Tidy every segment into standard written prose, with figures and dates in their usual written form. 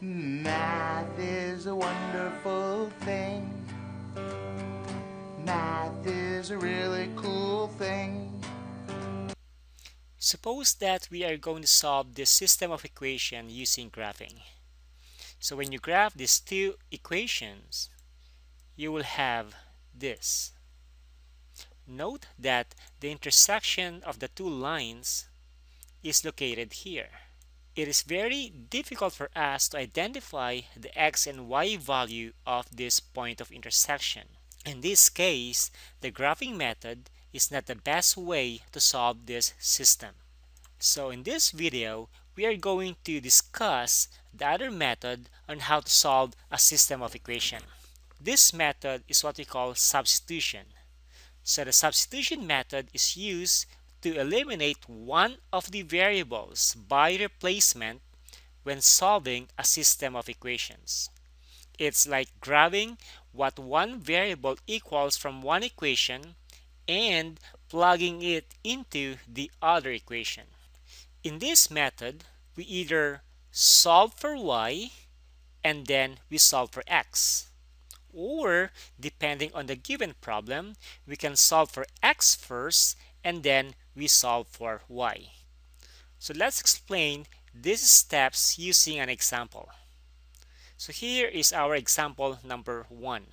Math is a wonderful thing. Math is a really cool thing. Suppose that we are going to solve this system of equation using graphing. So when you graph these two equations, you will have this. Note that the intersection of the two lines is located here. It is very difficult for us to identify the x and y value of this point of intersection. In this case, the graphing method is not the best way to solve this system. So in this video, we are going to discuss the other method on how to solve a system of equation. This method is what we call substitution. So the substitution method is used to eliminate one of the variables by replacement when solving a system of equations. It's like grabbing what one variable equals from one equation and plugging it into the other equation. In this method, we either solve for y and then we solve for x. Or, depending on the given problem, we can solve for x first and then we solve for y. So let's explain these steps using an example. So here is our example number 1.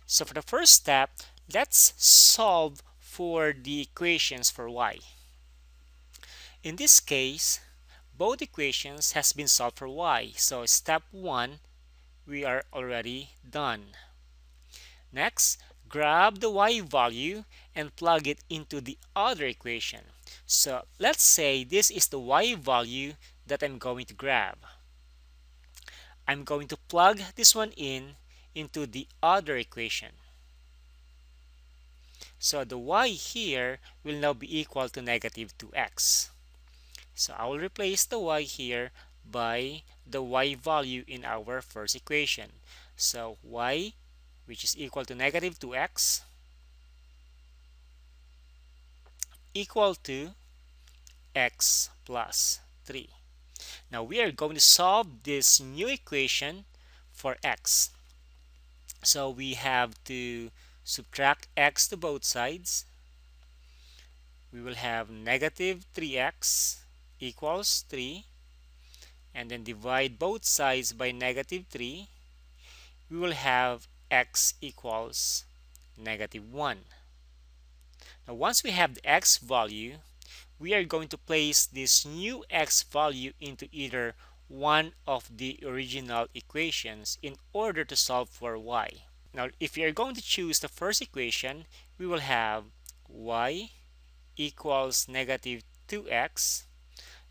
So for the first step, let's solve for the equations for y. In this case, both equations has been solved for y. So step 1, we are already done. Next, grab the y value and plug it into the other equation. So let's say this is the y value that I'm going to grab. I'm going to plug this one into the other equation. So the y here will now be equal to negative 2x. So I will replace the y here by the y value in our first equation. So y, which is equal to negative 2x, equal to x plus 3. Now we are going to solve this new equation for x. So we have to subtract x to both sides. We will have negative 3x equals 3, and then divide both sides by negative 3. We will have x equals negative 1. Now once we have the x value, we are going to place this new x value into either one of the original equations in order to solve for y. Now if we are going to choose the first equation, we will have y equals negative 2x,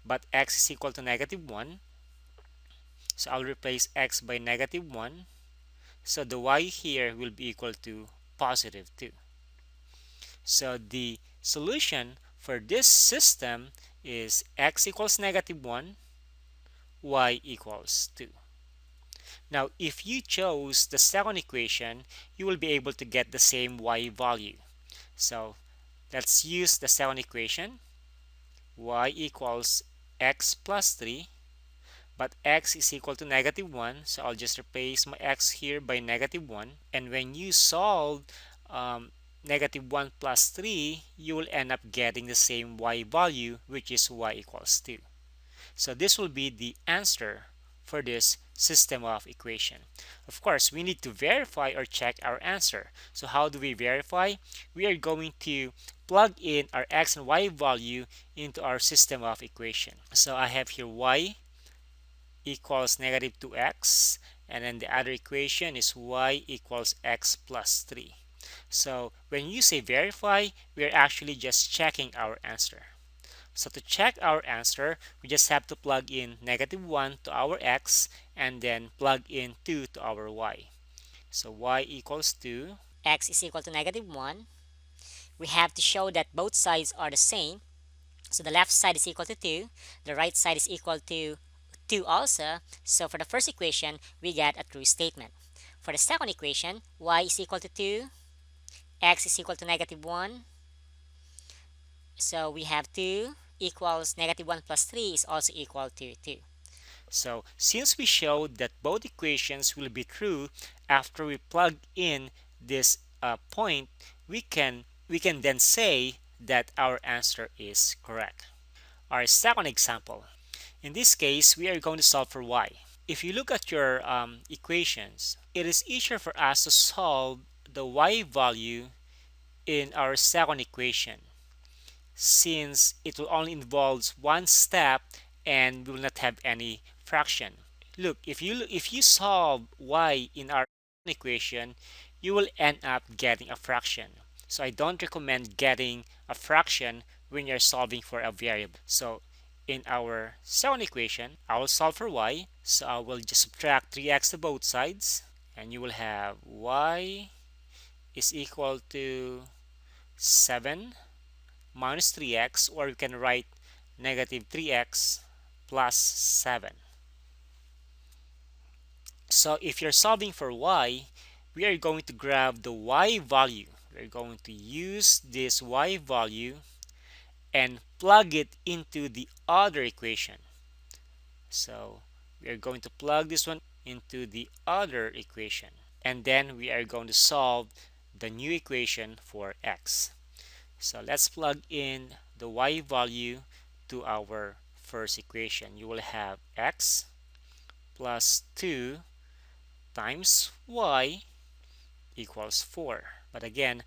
but x is equal to negative 1. So I'll replace x by negative 1. So the y here will be equal to positive 2. So the solution for this system is x equals negative 1, y equals 2. Now if you chose the second equation, you will be able to get the same y value. So let's use the second equation. Y equals x plus 3, but x is equal to negative 1, so I'll just replace my x here by negative 1. And when you solve negative 1 plus 3, you will end up getting the same y value, which is y equals 2. So this will be the answer for this system of equation. Of course, we need to verify or check our answer. So how do we verify? We are going to plug in our x and y value into our system of equation. So I have here y equals negative 2x, and then the other equation is y equals x plus 3. So when you say verify, we are actually just checking our answer. So to check our answer, we just have to plug in negative 1 to our x and then plug in 2 to our y. So y equals 2. X is equal to negative 1. We have to show that both sides are the same. So the left side is equal to 2. The right side is equal to 2 also. So for the first equation, we get a true statement. For the second equation, y is equal to 2. X is equal to negative 1. So we have 2 equals negative 1 plus 3 is also equal to 2. So since we showed that both equations will be true after we plug in this point, we can then say that our answer is correct. Our second example. In this case, we are going to solve for y. If you look at your equations, it is easier for us to solve the y value in our second equation, since it will only involve one step and we will not have any fraction. Look, if you solve y in our equation, you will end up getting a fraction. So I don't recommend getting a fraction when you're solving for a variable. So in our second equation, I will solve for y. So I will just subtract 3x to both sides, and you will have y is equal to 7 minus 3x, or you can write negative 3x plus 7. So if you're solving for y, we are going to grab the y value. We're going to use this y value and plug it into the other equation. So we are going to plug this one into the other equation. And then we are going to solve the new equation for x. So let's plug in the y value to our first equation. You will have x plus 2 times y equals 4. But again,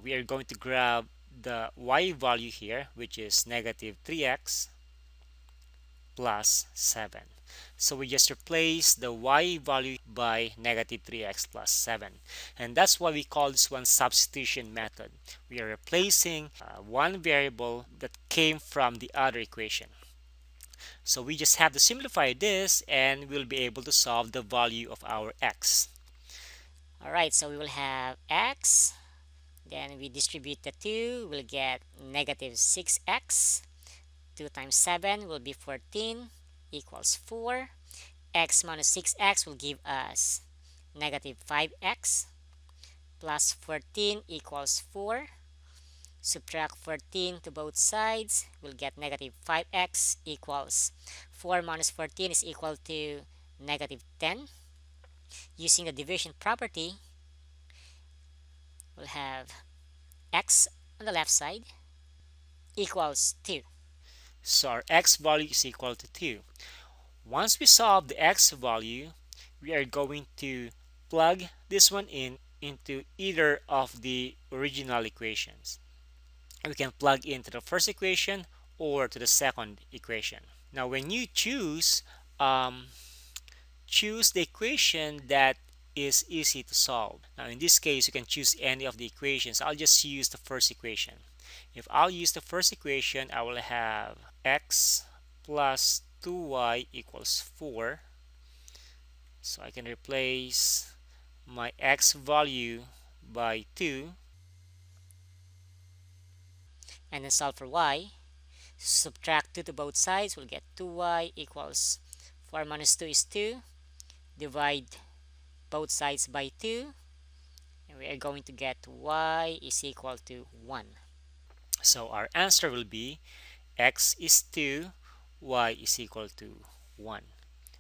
we are going to grab the y value here, which is negative 3x plus 7. So we just replace the y value by negative 3x plus 7. And that's why we call this one substitution method. We are replacing one variable that came from the other equation. So we just have to simplify this and we'll be able to solve the value of our x. Alright, so we will have x, then we distribute the 2, we'll get negative 6x. 2 times 7 will be 14 equals 4. X minus 6x will give us negative 5x plus 14 equals 4. Subtract 14 to both sides, we'll get negative 5x equals 4 minus 14 is equal to negative 10. Using the division property, we'll have x on the left side equals 2. So our x value is equal to 2. Once we solve the x value, we are going to plug this one into either of the original equations. We can plug into the first equation or to the second equation. Now when you choose the equation that is easy to solve. Now in this case, you can choose any of the equations. I'll just use the first equation. If I'll use the first equation, I will have x plus 2y equals 4. So I can replace my x value by 2. And then solve for y. Subtract 2 to both sides, we'll get 2y equals 4 minus 2 is 2. Divide both sides by 2. And we are going to get y is equal to 1. So our answer will be x is 2, y is equal to 1.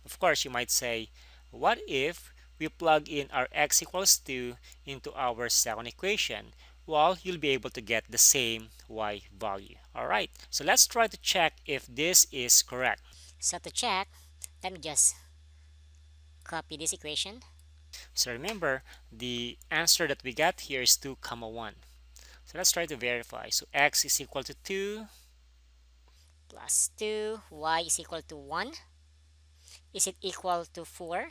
Of course, you might say, what if we plug in our x equals 2 into our second equation? Well, you'll be able to get the same y value. Alright, so let's try to check if this is correct. So to check, let me just copy this equation. So remember, the answer that we got here is 2 comma 1. So let's try to verify. So x is equal to 2 plus 2, y is equal to 1. Is it equal to 4?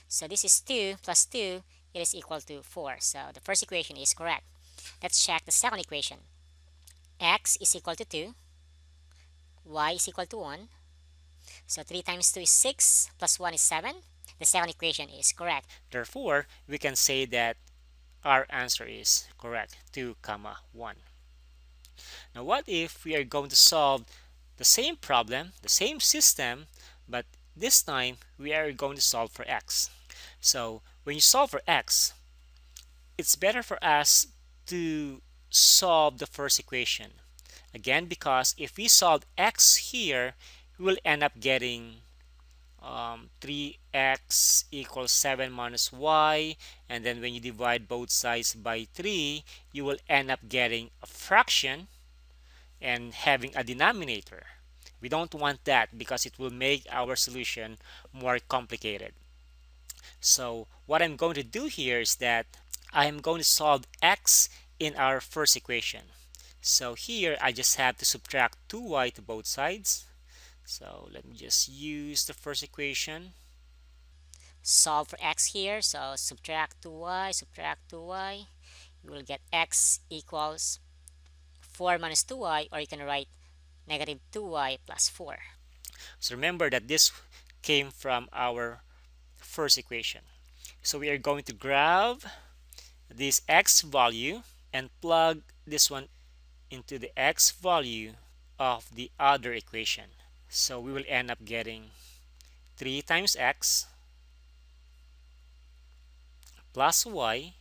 So this is 2 plus 2, it is equal to 4. So the first equation is correct. Let's check the second equation. X is equal to 2, y is equal to 1. So 3 times 2 is 6, plus 1 is 7. The second equation is correct. Therefore, we can say that our answer is correct, 2 comma 1. Now what if we are going to solve the same problem, the same system, but this time we are going to solve for x. So when you solve for x, it's better for us to solve the first equation. Again, because if we solve x here, we will end up getting 3x equals 7 minus y, and then when you divide both sides by 3, you will end up getting a fraction and having a denominator. We don't want that because it will make our solution more complicated. So what I'm going to do here is that I am going to solve x in our first equation. So here I just have to subtract 2y to both sides. So let me just use the first equation. Solve for x here. So subtract 2y. You will get x equals 4 minus 2y, or you can write negative 2y plus 4. So remember that this came from our first equation. So we are going to grab this x value and plug this one into the x value of the other equation. So we will end up getting 3 times x plus y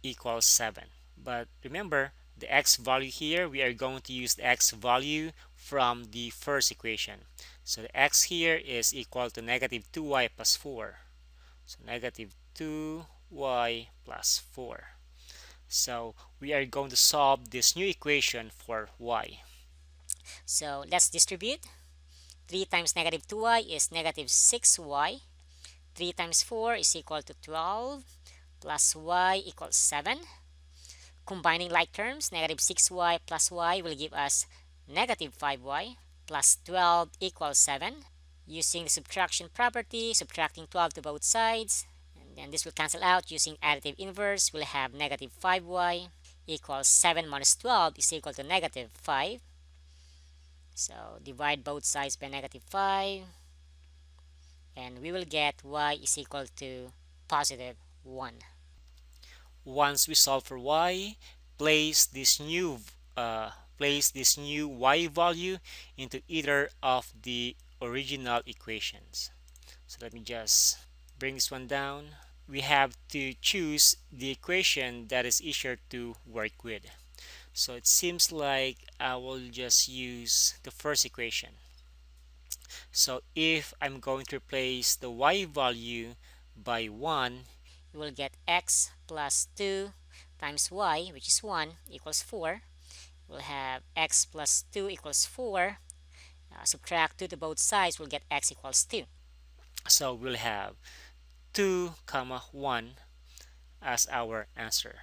equals 7. But remember, the x value here, we are going to use the x value from the first equation. So the x here is equal to negative 2y plus 4. So negative 2y plus 4. So we are going to solve this new equation for y. So let's distribute. 3 times negative 2y is negative 6y. 3 times 4 is equal to 12 plus y equals 7. Combining like terms, negative 6y plus y will give us negative 5y plus 12 equals 7. Using the subtraction property, subtracting 12 to both sides, and then this will cancel out. Using additive inverse, we'll have negative 5y equals 7 minus 12 is equal to negative 5. So divide both sides by negative 5, and we will get y is equal to positive 1. Once we solve for y, place this new y value into either of the original equations. So let me just bring this one down. We have to choose the equation that is easier to work with. So it seems like I will just use the first equation. So if I'm going to replace the y value by 1, we will get x plus 2 times y, which is 1, equals 4. We'll have x plus 2 equals 4. Subtract 2 to both sides, we'll get x equals 2. So we'll have 2 comma 1 as our answer.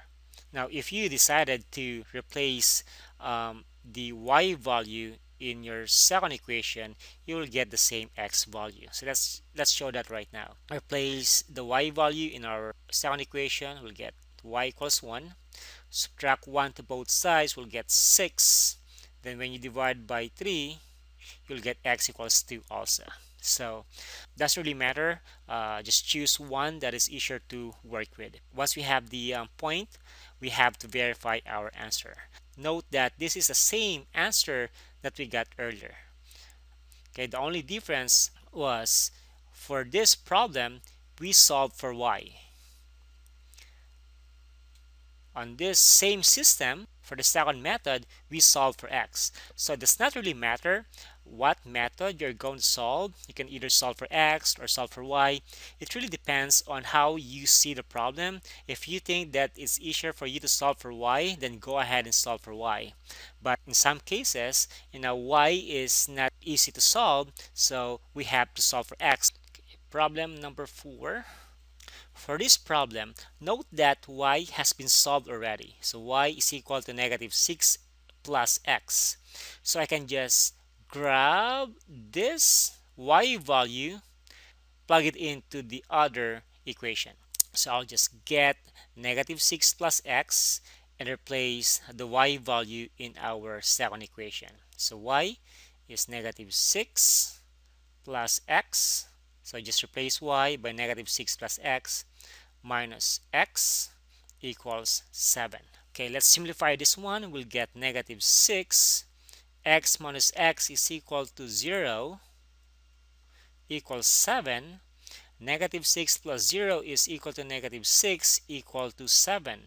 Now if you decided to replace the y value in your second equation, you will get the same x value. So let's show that right now. Replace the y value in our second equation, we'll get y equals 1. Subtract 1 to both sides, we'll get 6. Then when you divide by 3, you'll get x equals 2 also. So doesn't really matter, just choose one that is easier to work with. Once we have the point, we have to verify our answer. Note that this is the same answer that we got earlier. Okay, the only difference was for this problem we solved for y. On this same system, for the second method, we solve for x. So it does not really matter what method you're going to solve. You can either solve for x or solve for y. It really depends on how you see the problem. If you think that it's easier for you to solve for y, then go ahead and solve for y. But in some cases, y is not easy to solve, so we have to solve for x. Okay, problem number 4. For this problem, note that y has been solved already. So y is equal to negative 6 plus x. So I can just grab this y value, plug it into the other equation. So I'll just get negative 6 plus x and replace the y value in our second equation. So y is negative 6 plus x. So just replace y by negative 6 plus x minus x equals 7. Okay, let's simplify this one. We'll get negative 6. X minus x is equal to 0 equals 7. Negative 6 plus 0 is equal to negative 6 equal to 7.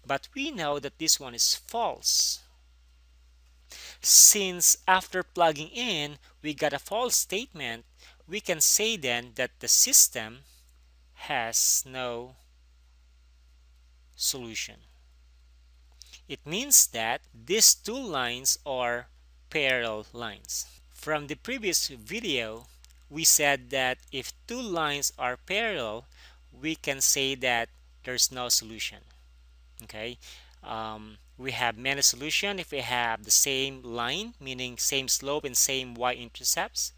But we know that this one is false, since after plugging in we got a false statement. we can say then that the system has no solution. It means that these two lines are parallel lines. From the previous video, we said that if two lines are parallel, we can say that there's no solution. Okay, we have many solutions if we have the same line, meaning same slope and same y-intercepts,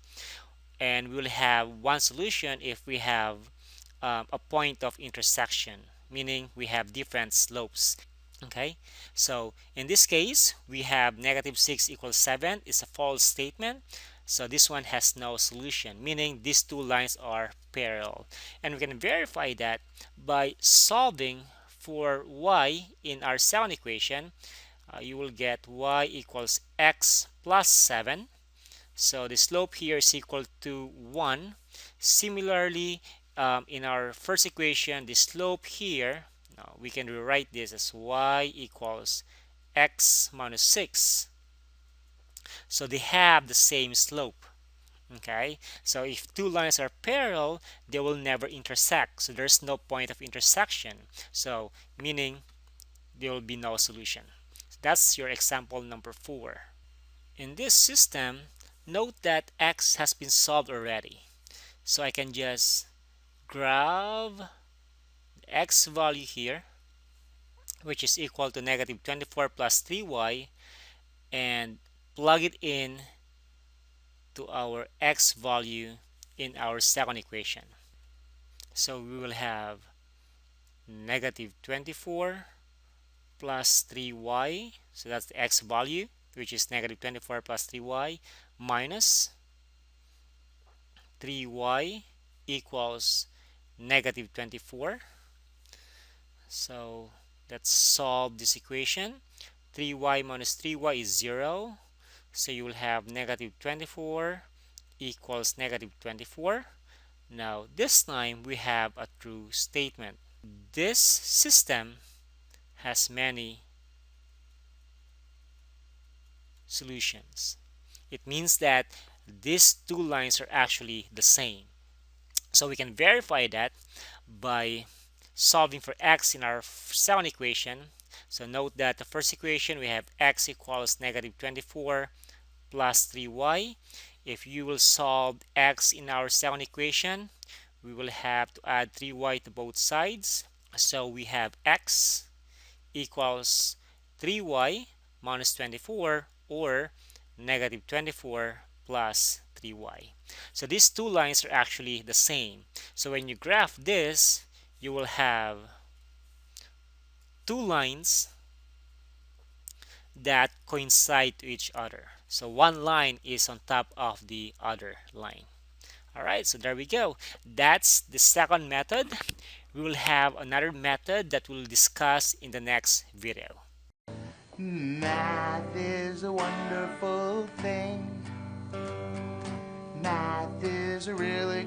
and we will have one solution if we have a point of intersection, meaning we have different slopes. Okay, so in this case we have -6 equals 7 is a false statement, so this one has no solution, meaning these two lines are parallel. And we can verify that by solving for y in our second equation. You will get y equals x plus 7, so the slope here is equal to 1. Similarly, in our first equation, the slope here, we can rewrite this as y equals x minus 6. So they have the same slope. Okay, so if two lines are parallel, they will never intersect. So there's no point of intersection. So meaning there will be no solution. So that's your example number 4. In this system, note that x has been solved already. So I can just grab the x value here, which is equal to -24 plus 3y, and plug it in to our x value in our second equation. So we will have -24 plus 3y, so that's the x value, which is -24 plus 3y, minus 3y equals -24. So let's solve this equation. 3y minus 3y is 0, so you will have -24 equals -24. Now this time we have a true statement. This system has many solutions. It means that these two lines are actually the same. So we can verify that by solving for x in our second equation. So note that the first equation we have x equals -24 plus 3y. If you will solve x in our second equation, we will have to add 3y to both sides. So we have x equals 3y minus 24, or -24 plus 3y. So these two lines are actually the same. So when you graph this, you will have two lines that coincide to each other. So one line is on top of the other line. Alright, so there we go. That's the second method. We will have another method that we'll discuss in the next video. Math is a wonderful thing. Math is a really